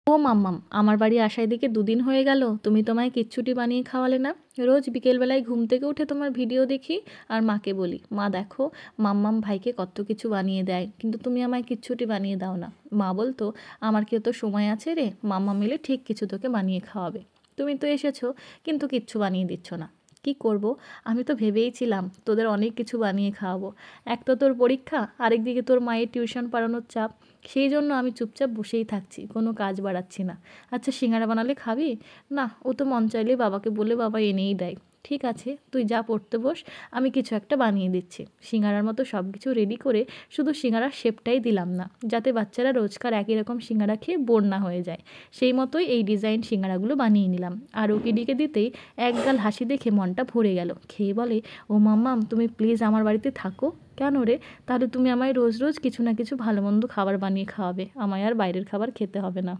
ও মাম্মাম, আমার বাড়ি আসা এদিকে 2 দিন হয়ে গেল, তুমি তোমায় কিচ্ছুটি বানিয়ে খাওয়ালে না। রোজ বিকেলবেলায় ঘুম থেকে উঠে তোমার ভিডিও দেখি আর মাকে বলি, মা দেখো মাম্মাম ভাইকে কত কিছু বানিয়ে দেয়, কিন্তু তুমি আমায় কিচ্ছুটি বানিয়ে দাও না। মা বলতো, আমার কি অত সময় আছে রে, মাম্মা মিলে ঠিক কিছু তোকে বানিয়ে খাওয়াবে। তুমি তো এসেছো কিন্তু কিচ্ছু বানিয়ে দিচ্ছ না। কি করব, আমি তো ভেবেইছিলাম তোদের অনেক কিছু বানিয়ে খাওয়াবো। এক তো তোর পরীক্ষা, আরেকদিকে তোর মায়ের টিউশন পড়ানোর চাপ। সেই জন্য আমি চুপচাপ বসেই থাকছি, কোনো কাজ বাড়াচ্ছি না। আচ্ছা সিঙ্গারা বানালে খাবি? না, ও তো মন চাইলেই বাবাকে বলে বাবা এনেই দেয়। ঠিক আছে, তুই যা পড়তে বস, আমি কিছু একটা বানিয়ে দিচ্ছি। সিঙ্গারার মতো সব কিছু রেডি করে শুধু সিঙ্গারার শেপটাই দিলাম না, যাতে বাচ্চারা রোজকার একই রকম সিঙ্গারা খেয়ে বোর না হয়ে যায়। সেই মতোই এই ডিজাইন সিঙ্গারাগুলো বানিয়ে নিলাম। আর ওকিডিকে দিতেই একগাল হাসি দেখে মনটা ভরে গেল। খেয়ে বলে, ও মাম্মাম তুমি প্লিজ আমার বাড়িতে থাকো। কেন রে? তাহলে তুমি আমায় রোজ রোজ কিছু না কিছু ভালো মন্দ খাবার বানিয়ে খাওয়াবে, আমায় আর বাইরের খাবার খেতে হবে না।